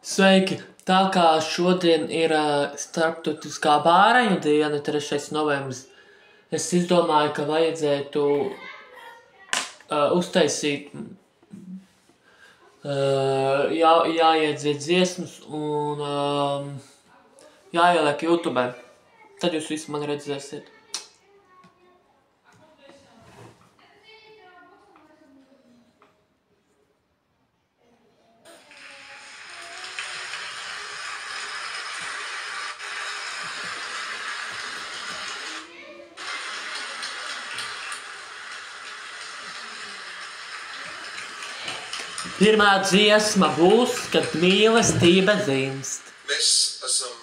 Sveiki! Tā kā šodien ir starptautiskā bāreņu diena, 3. novembris, es izdomāju, ka vajadzētu uztaisīt, jāiedzied dziesmas un jāieliek YouTube. Tad jūs visi mani redzēsiet. Pirmā dziesma būs, kad mīlestība dzimst. Mēs esam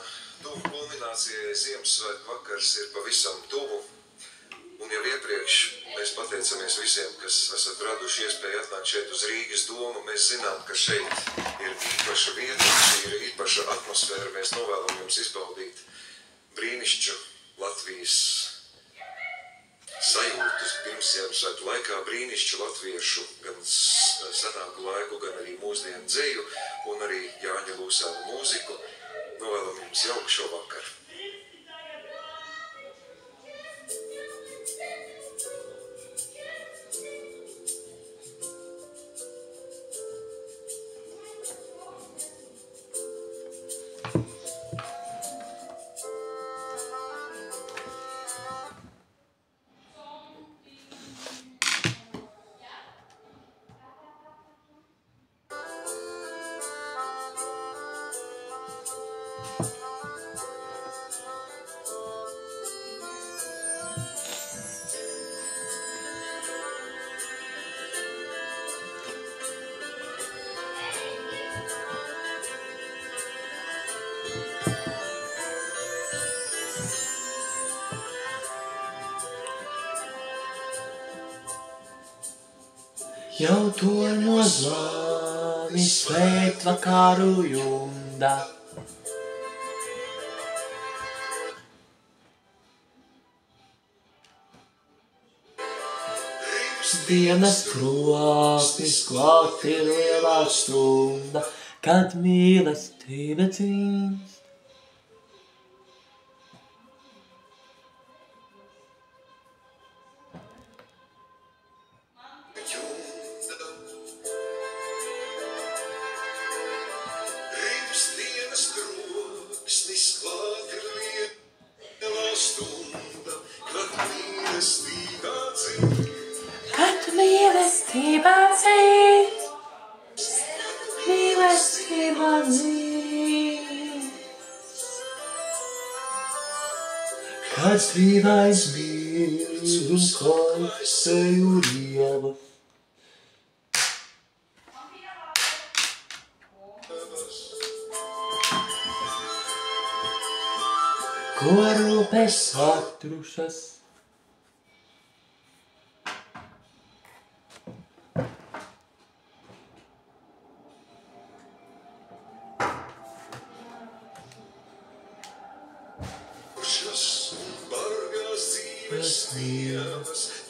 tuvu kulminācijai, Ziemassvētku vakars ir pavisam tuvu. Un jau iepriekš mēs pateicamies visiem, kas esat raduši iespēju atnākt šeit uz Rīgas domu. Mēs zinām, ka šeit ir īpaša vieta, šī ir īpaša atmosfēra. Mēs novēlam jums izbaudīt brīnišķu Latvijas sajūtas pirms Ziemassvētku laikā, brīnišķu latviešu, gan senāku laiku, gan arī mūsdienu dzeju un arī Jāņa Lūsāna mūziku. Novēlam jums jauku šo vakaru. Jau toņo zvani svētvakaru jumda. Dienas kroklis klāt ir lielā stunda, kad mīlestība dzimst. Kad mīlestība dzimst, mīlestība dzimst. Kad dzīvais mirst un kaisēju rieva. Ko rūpes atrušas.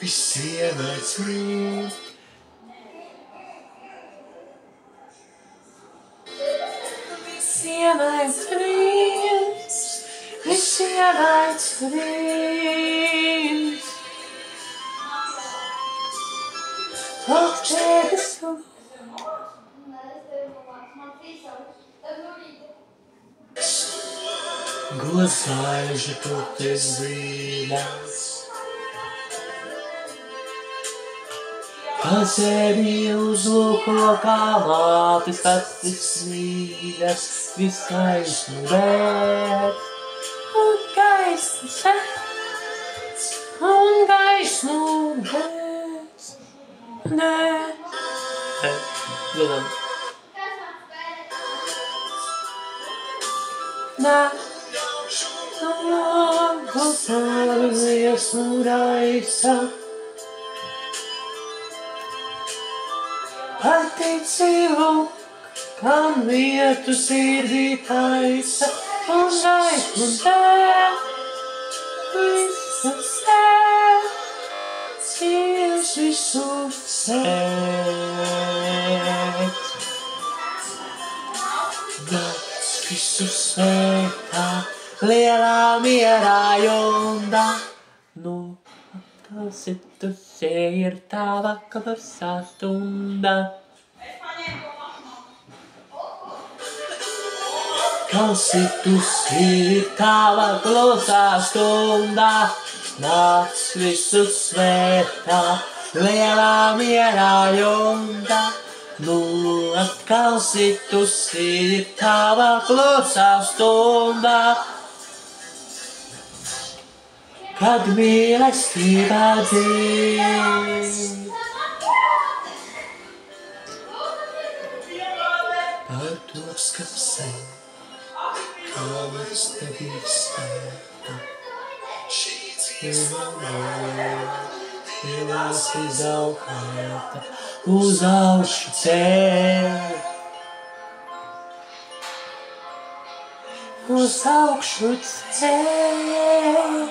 Visievēts rīt. Visievēts rīt. Visievēts rīt. Augstēgas un gozaiži toties zīmēs. Kad sevi uzlūko kā mātes acis mīļas, viskaismu dēļ. Un gaismu sēdz, un gaismu dēļ. Dziedam. Gosāvies un raisa. Pateicību, kam vietu sirdī taisa, un gaismu dēļ, visas dēļ, Dievs visus sēdz. visu svētā, lielā mierā jumdā. Nu, atkal ir tava klusā stunda. Klausītusi ir tava klusā stunda. Nāc visu svētā, lielā mierā jumdā. Nu, atkal situsi ir tava klusā stunda. Kad mīlestība dzīv. Par to skapsēm, kā es tevi spētu. Mīlās izaugāta, uz augšu cēl. Uz augšu cēl.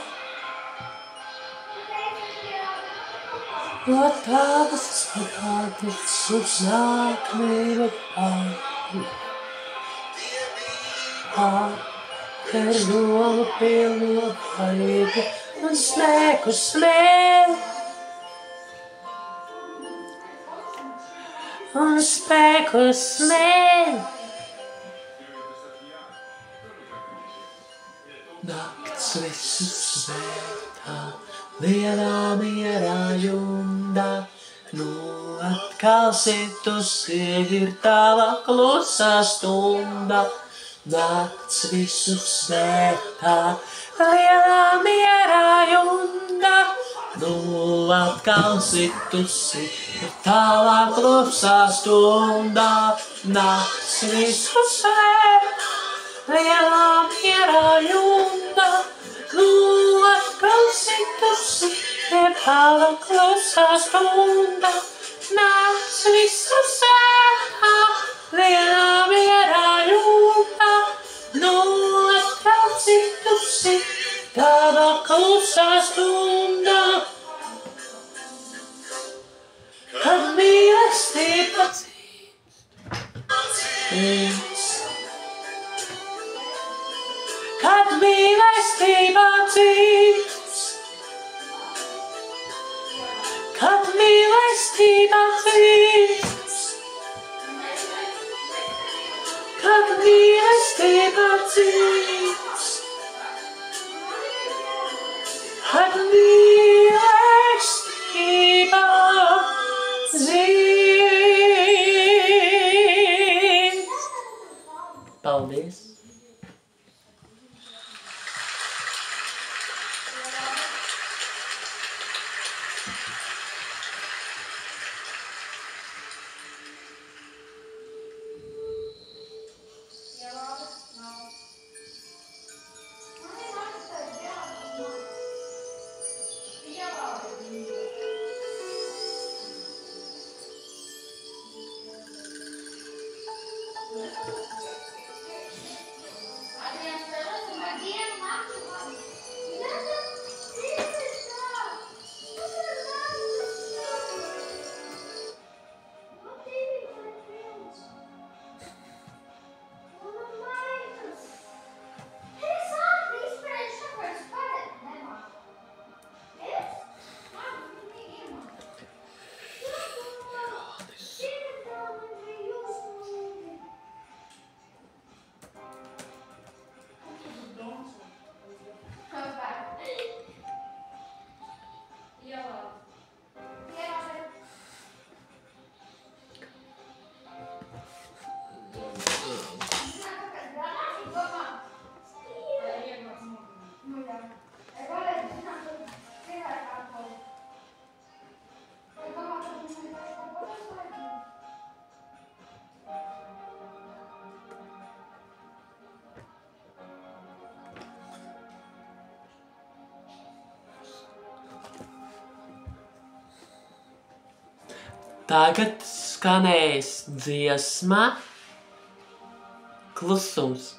No tavas pagātnes uz nākamību pāri. Ar domu pilno vaigu un smēku smēl. Un spēku smēl. Nakts visu svētā, lielā mierā jumdā. Nu, atkal situsi ir tava klusā stunda. Nakts visu svētā, lielā mierā jumdā. Nu, atkal situsi ir tava klusā stunda. Nakts visu svētā, lielā mierā jumdā. Nu, atkal situsi ir tava klusā stunda. Nakts visu svētā, lielā mierā jumdā. Nu, atkal situsi tava klusā stunda. Kad mīlestība dzīvs. Kad mīlestība dzīvs. Kad mīlestība dzīvs. Kad mīlestība dzīvs. Kad mīlestība dzīvs. Paldies! Tagad skanēs dziesma Klusums.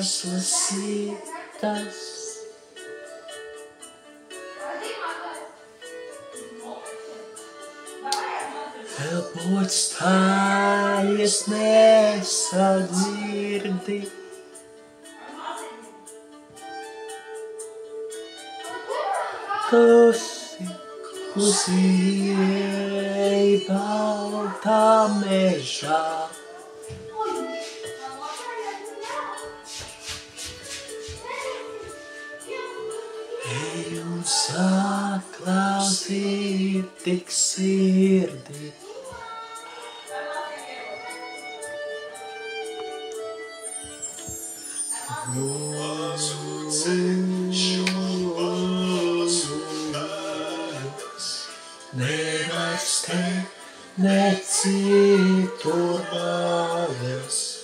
krāslas sītas. Elpots tājas nesadzirdi. Klusi, klusi ej baltā mežā. Ej un saklausīt tik sirdi. Nevairs te necitur mājas.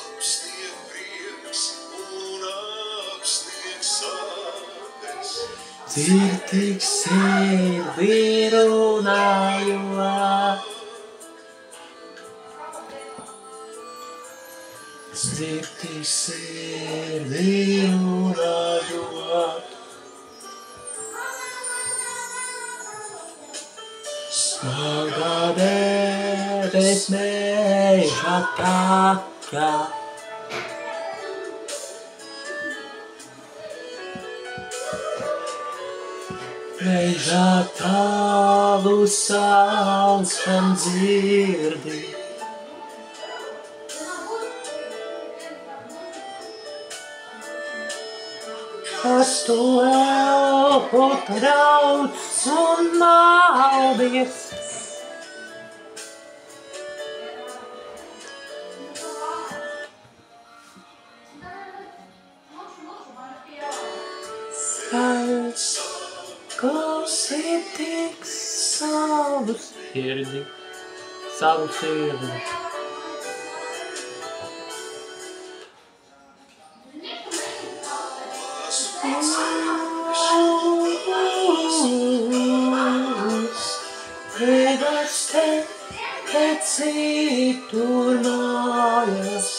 Apsnieg prieks un apsnieg sāpes. Dzird tik sirdi runājot. Dzird tik sirdi runājot. Smagā debes meža taka. Mežā tavu saucam dzirdi. Kas tu elpu trauc un maldies. Klausi tik savu sirdi, savu sirdi. Nevairs te necitur mājas.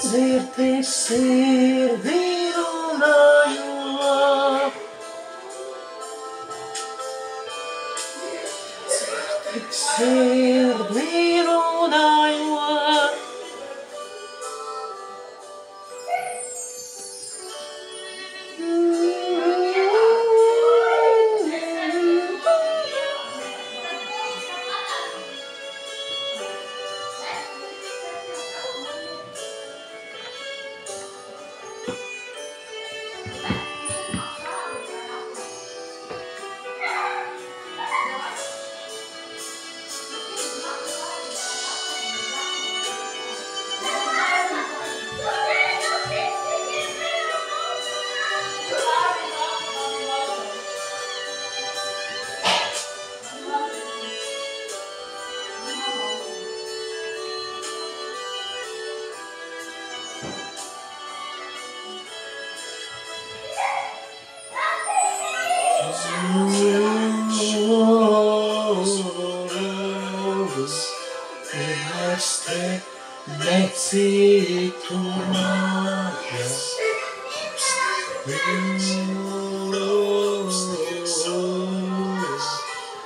Dzird tik sirdi runājot. Dzird tik sirdi runājot. Nevairs te necitur mājas.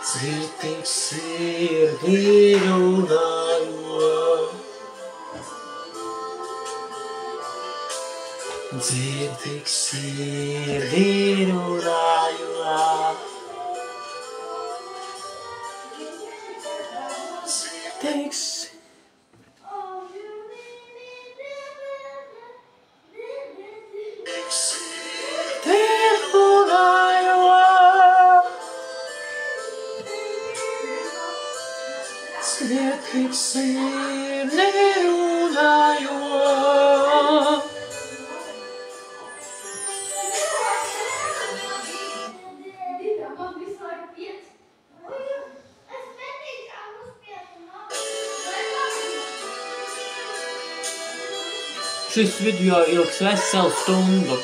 Dzird tik sirdi runājot. Dzird tik sirdi runājot. Tik sirdi runājot. Dzird tik sirdi runājot. Šis video ilgs veselu stundu.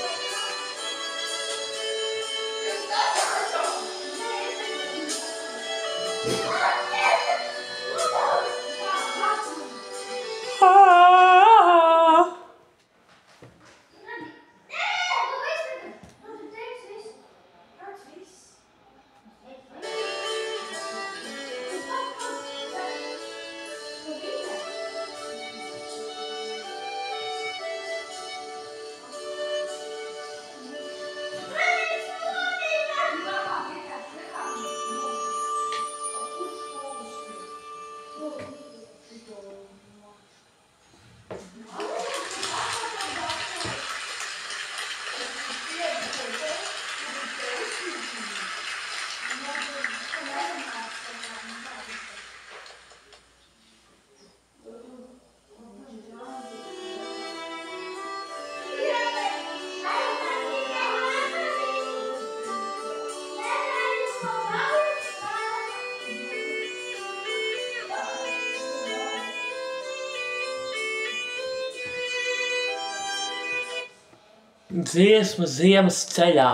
Dziesma ziemas ceļā.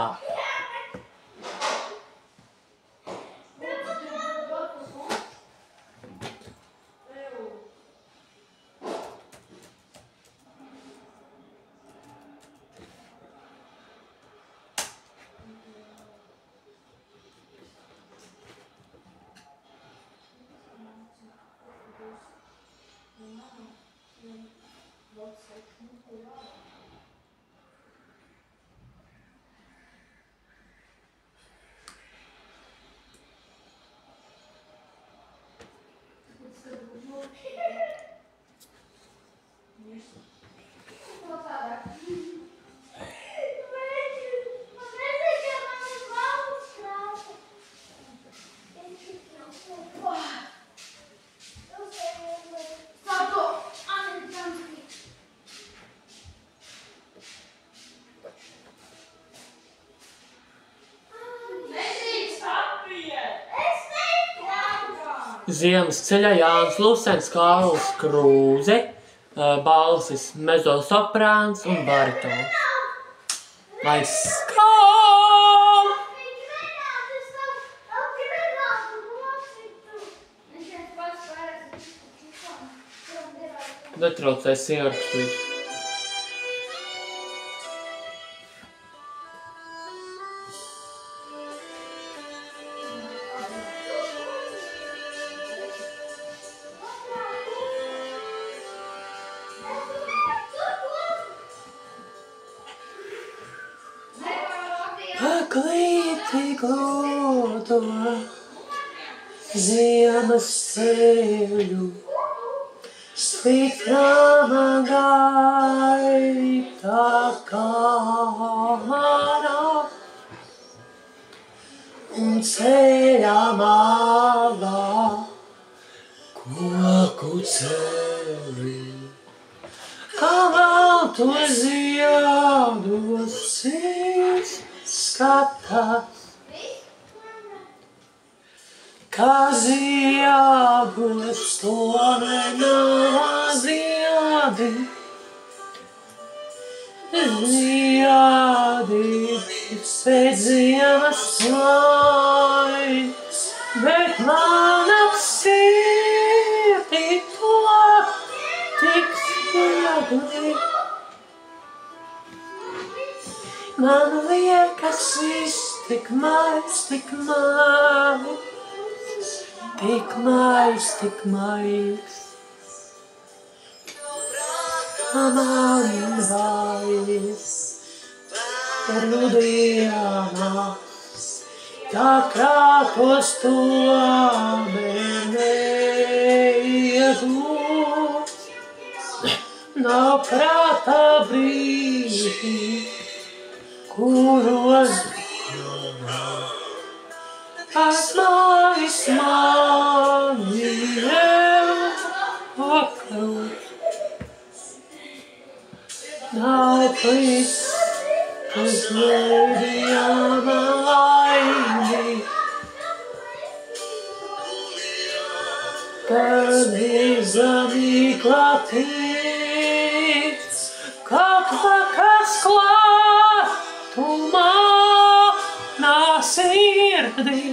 Ziemas ceļā Jānis Lusens, Kārlis Krūze, balsis mezosoprāns un baritons. Lai skan! Netraucēs ierakstu visu. Paklīti glodo ziemas ceļu, sliktama gaita kāna, un ceļā malā koku ceļi, kā veltu ziedos sirds skatās, kā ziedus tomenā ziedi, pēc ziemas laiks, bet man ap sirdi to tik viegli. Man liekas viss tik maigs, tik maigs, tik maigs, tik maigs. Man vairs rudījāmās, tā krātos tomēr neiegūt. Nav prātā brīži, kuros asmājas mani vakarot. Nav viss, kas gaidījāma laimi, kad izamīklā tic, kaut vakas klātumā sirdī.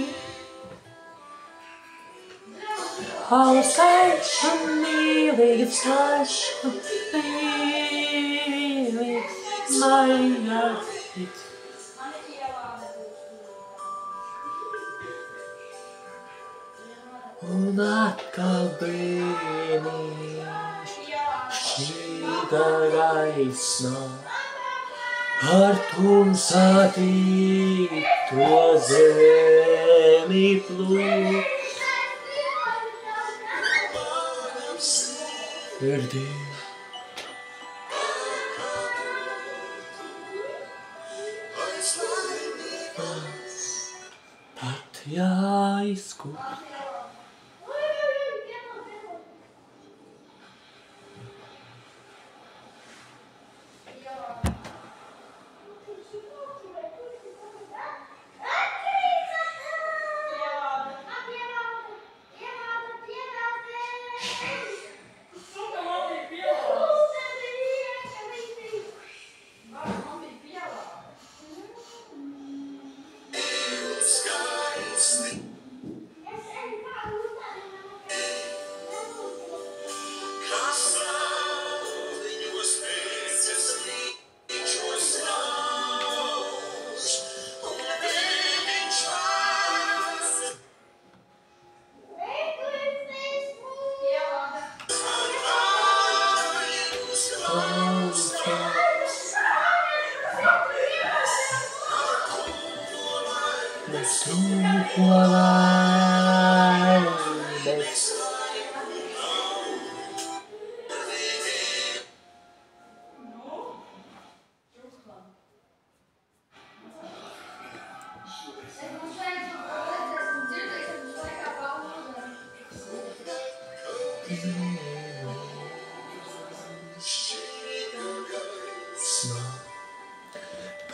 Augsts un mīlīgs, augsts un mīlīgs, mājās. Un atkal brīnīs šķīga gaisma, par tumsātīto zemi plūst. Sirdī. Pat jāizkust. Tūko laimes.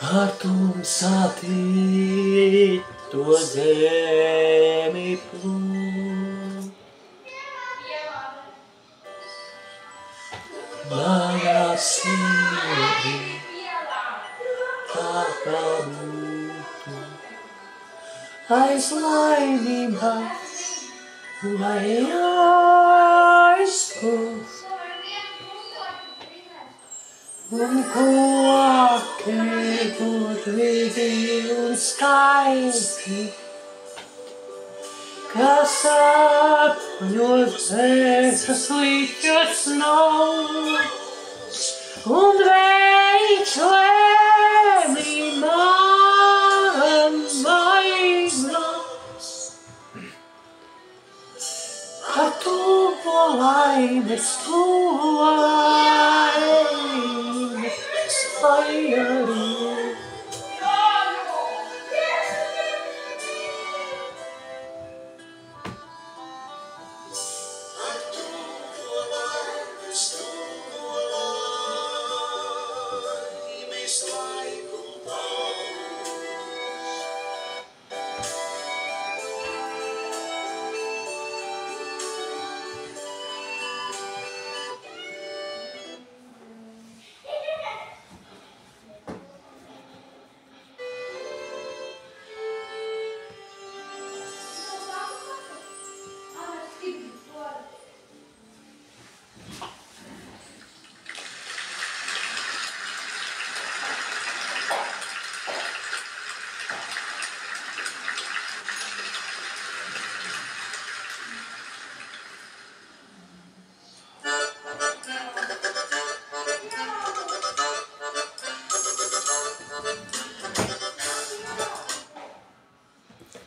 Par tumsātī to zemi plūd. Manā sirdī tā kā būtu aiz laimības vai aizskust. Un koki būt vidi un skaisti, kas apņos pēcas līķos nav, un veids lēmī man maiglas. Par to laimes, to laimes, vai arī.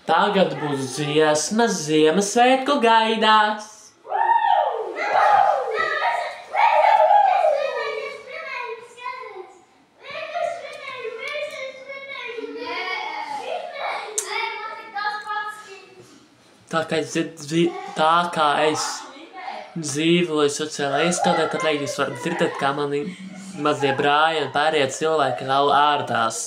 Tagad būs dziesmas Ziemassvētku gaidās. Tā kā es dzīvoju sociālajā iestādē, tad jūs varat dzirdēt, kā mani mazie brāļi un pārējie cilvēki nav ārdās.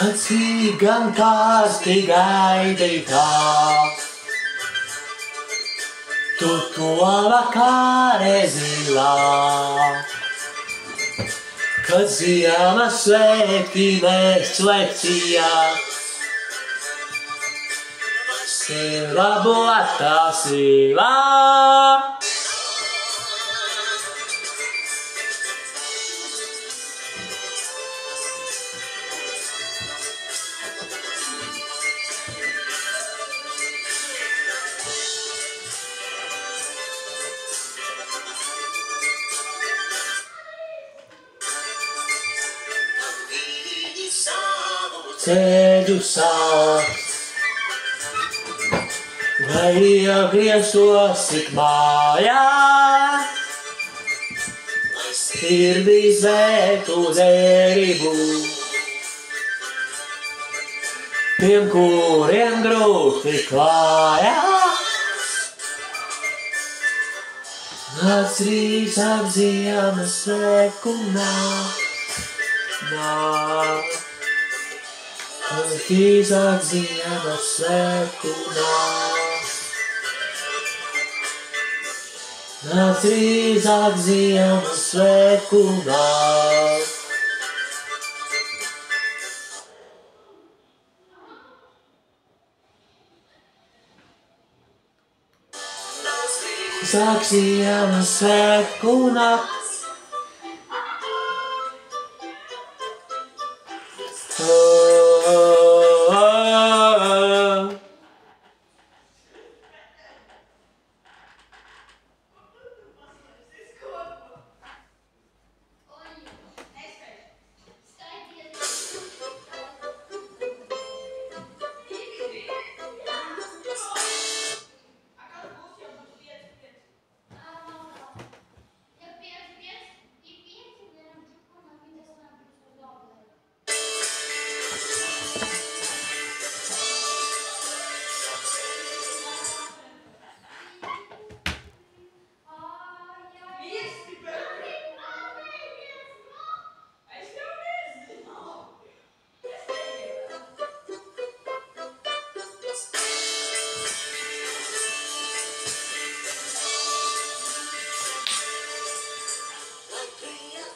Acī gan kārti gaidītā, tu to vakarē zilā, kad Ziemassvētki mēs lecījām, labotā silā. Ceļu sāks, vai iegriezos ik mājās, sirdī svētu derību, tiem, kuriem grūti klājās. Nāc drīzāk Ziemassvētku nāk. Nāc drīzāk Ziemassvētku nāk. Nāc drīzāk Ziemassvētku nāk. Sāk Ziemassvētku nakts.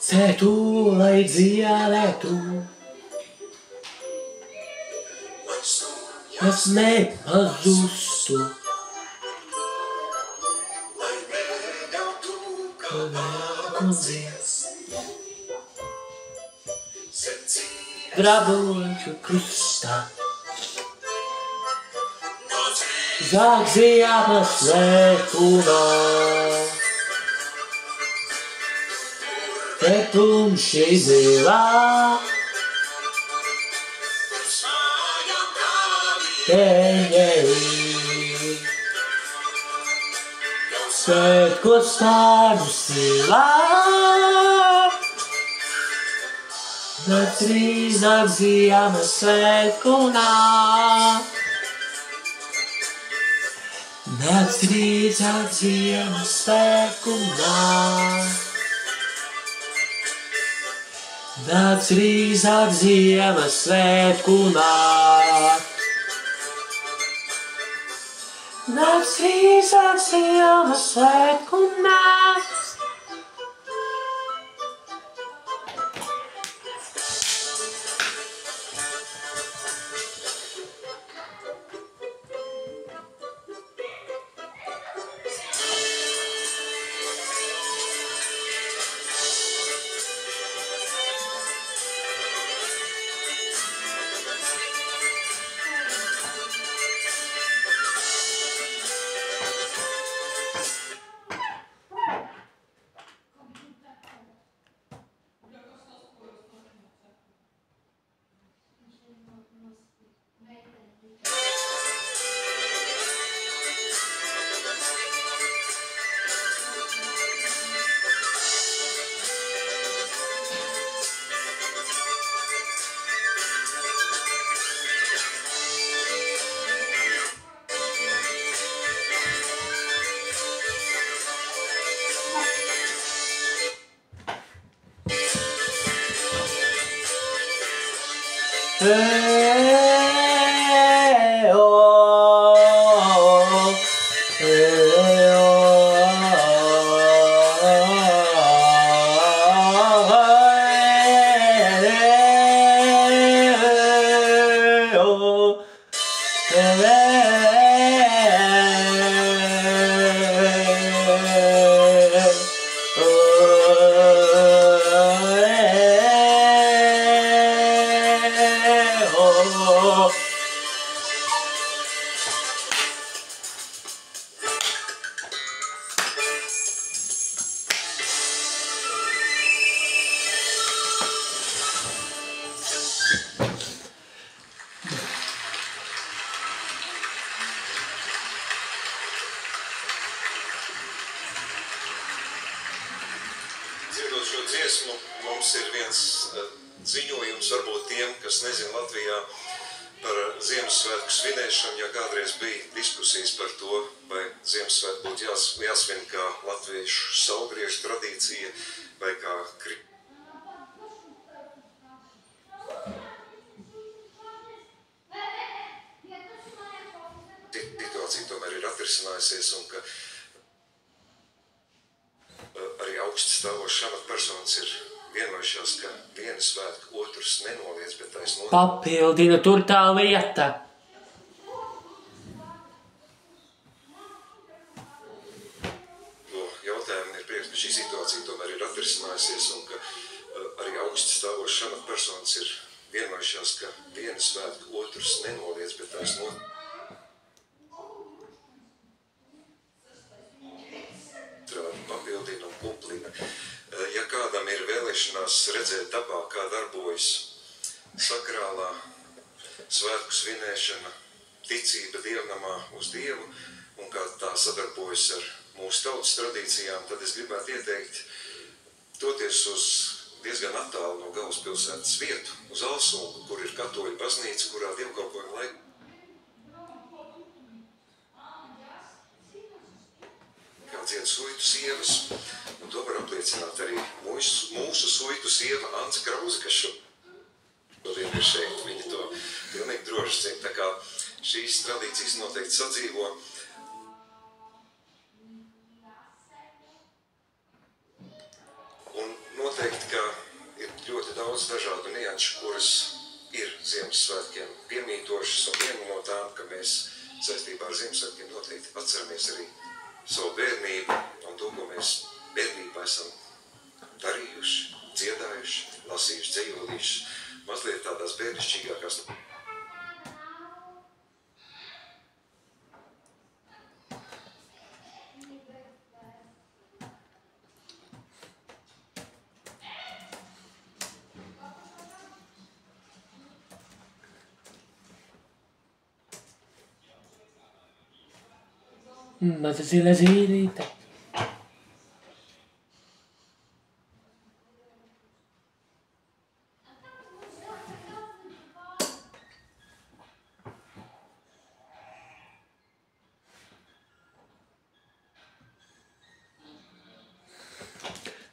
Sētu, lai dziedētu, kas nepazustu, kad nāk un dzied. Draboņu krustā, zāk Ziemassvētku nāk. Te tumši zilā, teņģelī, svētkos pāru silā. Nāc drīzāk Ziemassvētku nāk. Nāc drīzāk Ziemassvētku nāk. Nāc drīzāk Ziemassvētku nāk. Nāc drīzāk Ziemassvētku nāk. Šo dziesmu mums ir viens ziņojums, varbūt tiem, kas nezin Latvijā, Par Ziemassvētku svinēšanu, ja kādreiz bija diskusijas par to, vai Ziemassvētku būtu jāsvin kā latviešu saulgriežu tradīcija vai kā situācija tomēr ir atrisinājusies un ka arī augsts stāvošs amatpersonas ir vienojušās, ka viena svētka otrs nenoliedz, bet taisnot. Papildina tur tā lieta. Jautājumi ir prieks, ka šī situācija tomēr ir atrisinājusies un ka arī augsts stāvošs amatpersonas ir vienojušās, ka viena svētka otrs nenoliedz, bet taisnot. Papildina un kuplina. Ja kādam ir vēlēšanās redzēt dabā, kā darbojas sakrālā svētku svinēšana, ticība dievnamā uz Dievu un kā tā sadarbojas ar mūsu tautas tradīcijām, tad es gribētu ieteikt doties uz diezgan attālu no galvaspilsētas vietu, uz Alsungu, kur ir katoļu baznīca, kurā dievkalpojuma laikā dzied suitu sievas, un to var apliecināt arī mūsu suitu sieva Ants Krause, kas šodien ir šeit. Viņa to pilnīgi droši zina, tā kā šīs tradīcijas noteikti sadzīvo. Un noteikti, ka ir ļoti daudz dažādu nianšu, kuras ir Ziemassvētkiem piemītošas, un viena no tām, ka mēs saistībā ar Ziemassvētkiem noteikti atceramies arī savu bērnību un to, ko mēs bērnībā esam darījuši, dziedājuši, lasījuši, dzejolījuši, mazliet tādās bērnišķīgākās. Maza zila zīlīte.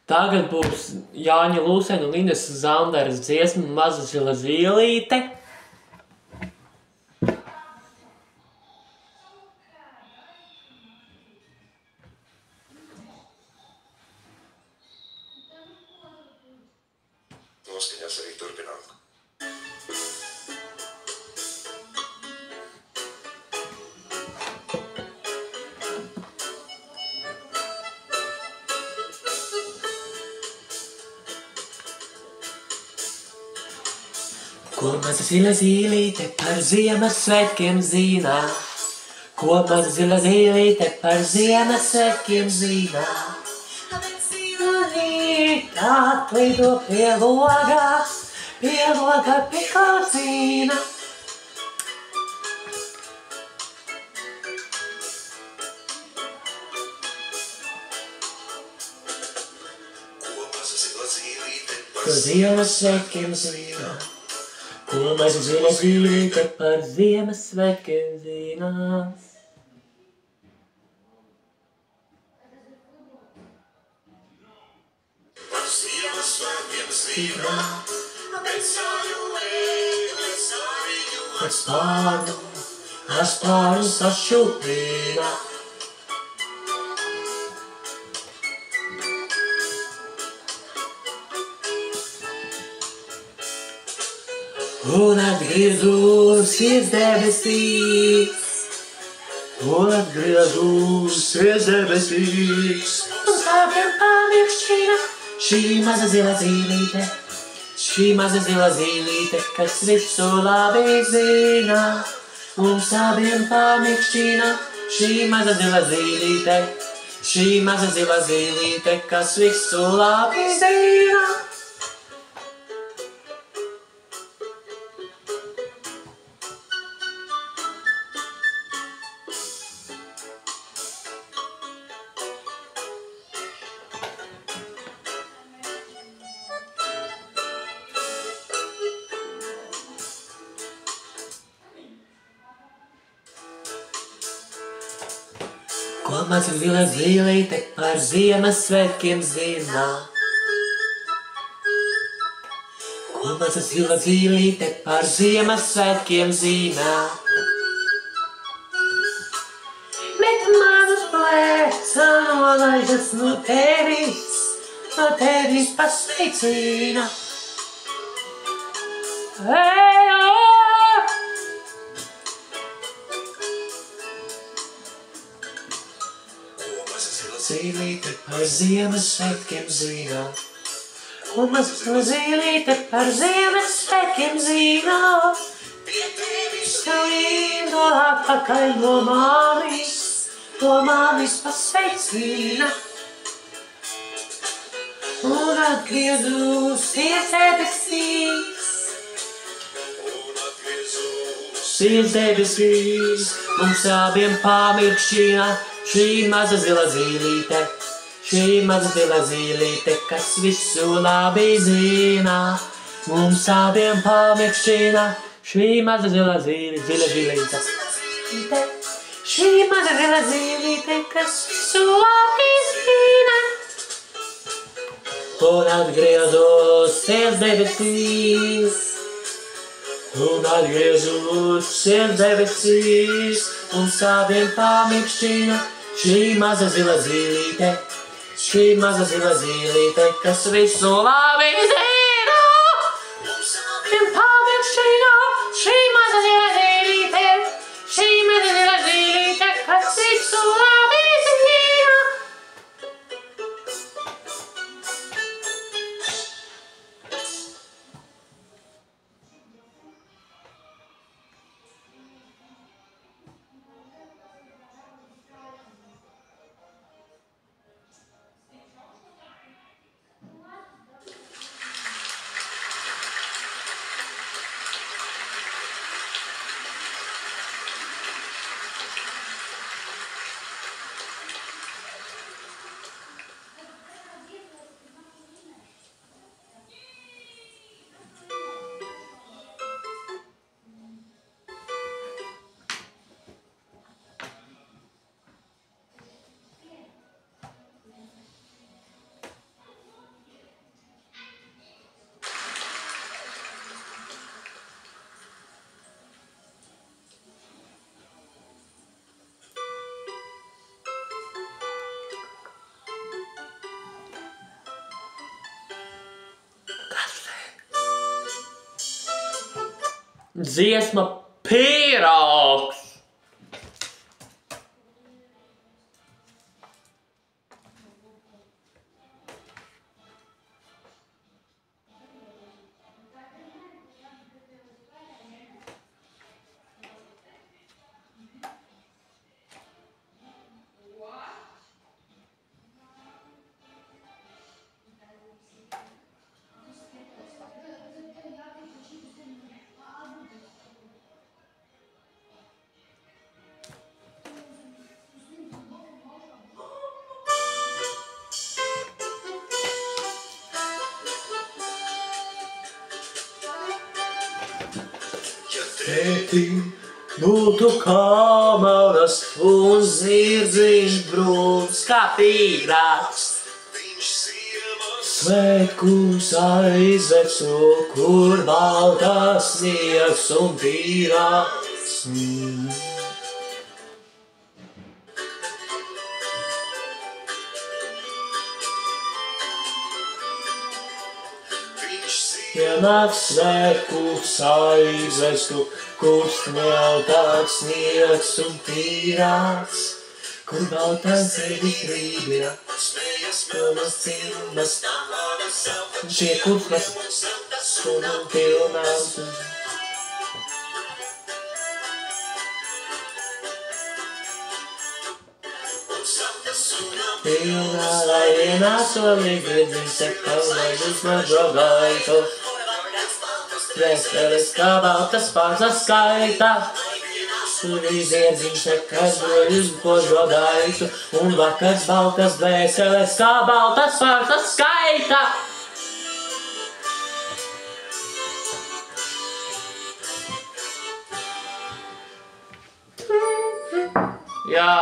Tagad būs Jāņa Lūsena un Ines Zanderas dziesma Maza zila zīlīte. Noskaņās arī turpinām. Ko maza zila zīlīte par Ziemassvētkiem zina? Ko maza zila zīlīte par Ziemassvētkiem zina? Atlido pie loga piklācīna. Ko maza zila zīlīte Par Ziemassvētkiem zina. Ko maza zila zīlīte par Ziemassvētkiem zina. Ar spārnu sašupina. Un atgriezusies debesīs. Un atgriezusies debesīs. Un sāpiem pamiekšķina šī maza zila zīlīte. Šī maza zila zīlīte, kas visu labi zina. Mums abiem pamiekšķina šī maza zila zīlīte. Šī maza zila zīlīte, kas visu labi zina. Ko maza zila zīlīte par Ziemassvētkiem zina? Ko maza zila zīlīte par Ziemassvētkiem zina? Bet mazus plēca nolaižas no tevis pasveicina. Zīlīte par Ziemassvētkiem zina. Ko maza zīlīte par Ziemassvētkiem zina? Skalīdo atpakaļ no manis pasveicina. Un atgriezusies debesīs, mums abiem pamirkšķina šī maza zila zīlīte, kas visu labi zina. Mums abiem pamirkšķina šī maza zila zīlīte. Šī maza zila zīlīte, kas visu labi zina. Un atgriezusies debesīs, mums abiem pamirkšķina šī maza zila zīlīte, kas visu labi zina. Mums abiem pamirkšķina šī maza zila zīlīte, kas visu labi zina. Dziesma Pīrāgs. Tēti, būtu kamaras un zirdziņš brūns kā pīrāgs. Svētkus aizvecu, kur baltās sniegs un pīrāgs. Vienmēr svētkus aizvestu, kur smeltāks sniegs un pīrāgs, kur baltās zirdziņš rībina, pilnas cilmas, šie kursmas, un pilnās. Pilnā, lai vienā solī griedziņš sekavai uzmažo gaitu. Dvēseles kā baltas pārsas skaita, tur iziedziņš nekad doļus požo gaitu, un vakars baltas dvēseles kā baltas pārsas skaita. Jā.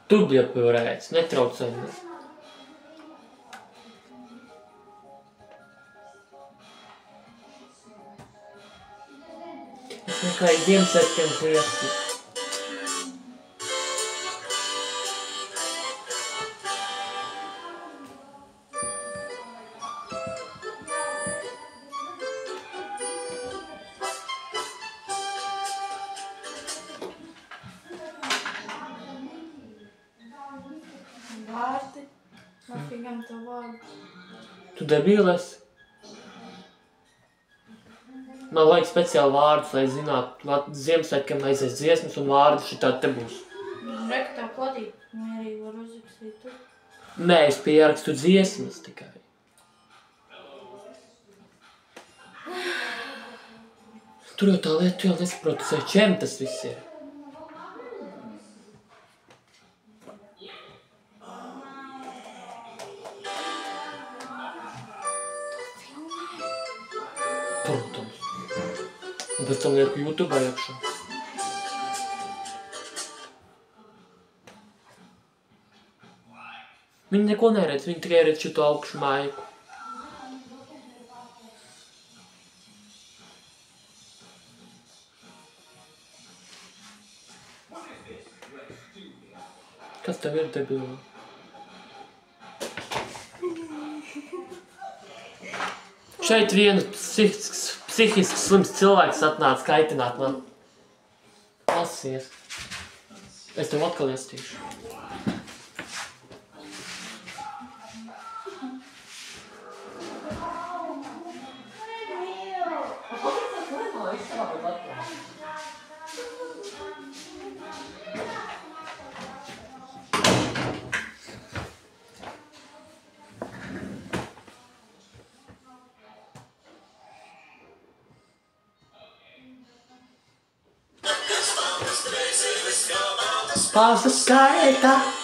Dubļa purēts, netraucē man. Es meklēju Ziemassvētkiem priekstu. Vārdi. Nafigam to vārdu. Tu debīles? Man vajag speciāli vārdus, lai zinātu, Ziemassvētkiem aizies dziesmas un vārdu šitādi te būs. Reku tā klādīt, mierīgi var uzrakstīt tu. Nē, es pierakstu dziesmas tikai. Tur jau tā lieta, tu jau nesaproti, čem tas viss ir. Protams. Un pēc tam lieku YouTube iekšā. Viņi neko neredz, viņi tikai redz šito augšu maiku. Kas tev ir debila? Šeit viens psihiski slims cilvēks atnāca kaitināt man. Lasies. Es tev atkal iestīšu. Pausa skaita.